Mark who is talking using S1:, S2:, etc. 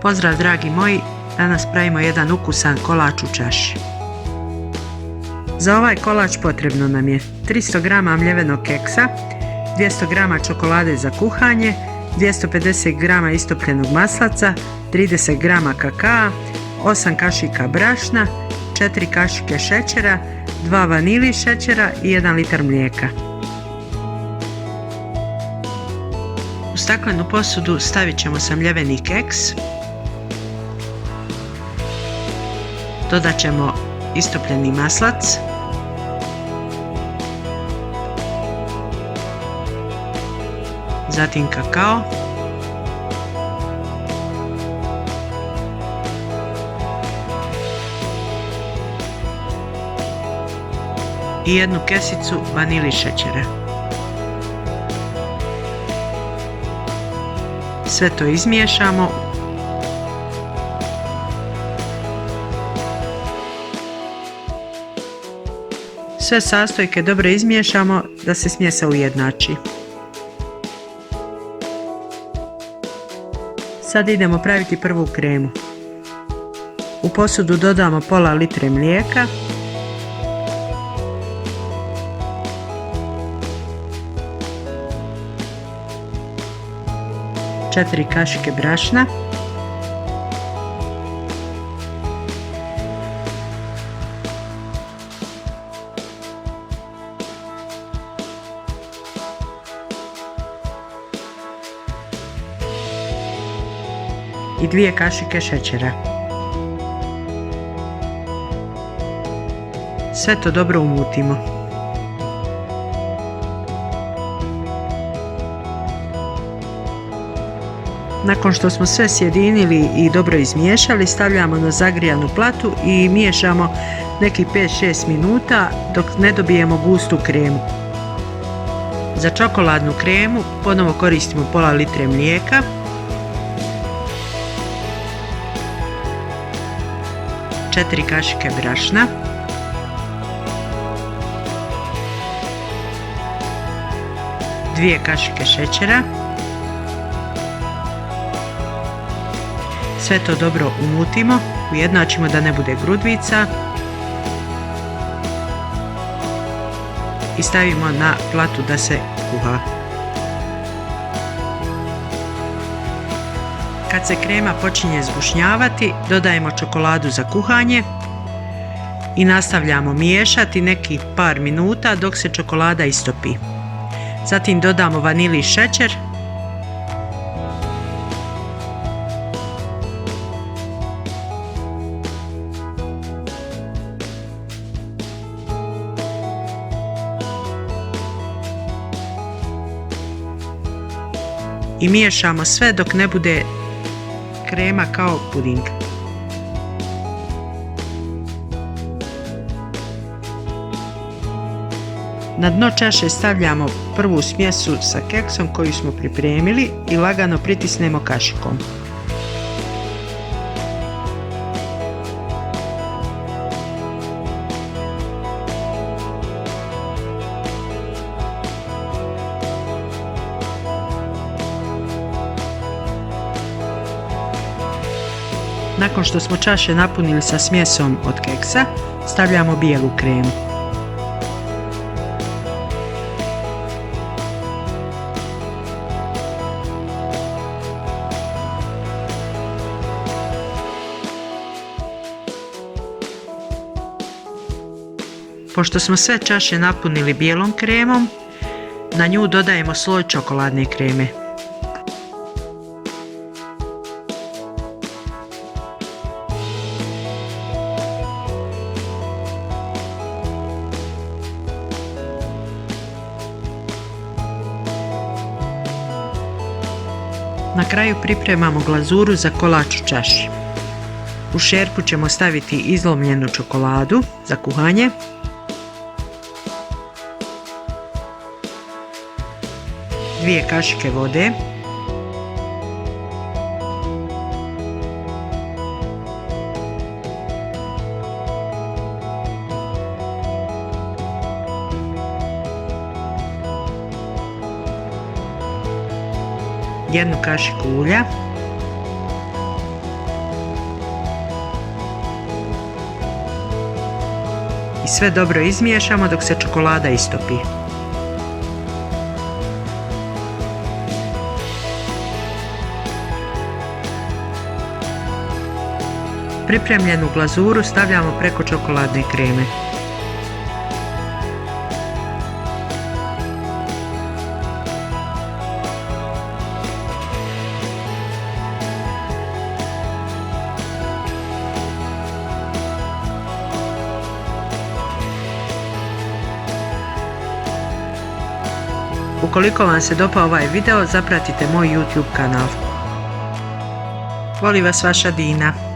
S1: Pozdrav dragi moji, danas pravimo jedan ukusan kolač u čaši. Za ovaj kolač potrebno nam je 300 g mljevenog keksa, 200 g čokolade za kuhanje, 250 g istopljenog maslaca, 30 g kakaa, 8 kašika brašna, 4 kašike šećera, 2 vanili šećera i 1 litar mlijeka. U staklenu posudu stavit ćemo samljeveni keks, dodat ćemo istopljeni maslac, zatim kakao, i jednu kesicu vanili šećera. Sve to izmiješamo. Sve sastojke dobro izmiješamo da se smjesa ujednači. Sad idemo praviti prvu kremu. U posudu dodamo pola litre mlijeka, četiri kašike brašna, i 2 kašike šećera. Sve to dobro umutimo. Nakon što smo sve sjedinili i dobro izmiješali, stavljamo na zagrijanu platu i miješamo nekih 5-6 minuta dok ne dobijemo gustu kremu. Za čokoladnu kremu ponovo koristimo pola litre mlijeka, 4 kašike brašna, 2 kašike šećera. Sve to dobro umutimo, ujednačimo da ne bude grudvica i stavimo na platu da se kuha. Kad se krema počinje zgušnjavati, dodajemo čokoladu za kuhanje i nastavljamo miješati nekih par minuta dok se čokolada istopi. Zatim dodamo vanili i šećer i miješamo sve dok ne bude krema kao puding. Na dno čaše stavljamo prvu smjesu sa keksom koju smo pripremili i lagano pritisnemo kašikom. Nakon što smo čaše napunili sa smjesom od keksa, stavljamo bijelu kremu. Pošto smo sve čaše napunili bijelom kremom, na nju dodajemo sloj čokoladne kreme. Na kraju pripremamo glazuru za kolač u čaši. U šerpu ćemo staviti izlomljenu čokoladu za kuhanje, dvije kašike vode, jednu kašiku ulja, i sve dobro izmiješamo dok se čokolada istopi. Pripremljenu glazuru stavljamo preko čokoladne kreme. Ukoliko vam se dopao ovaj video, zapratite moj YouTube kanal. Voli vas vaša Dina.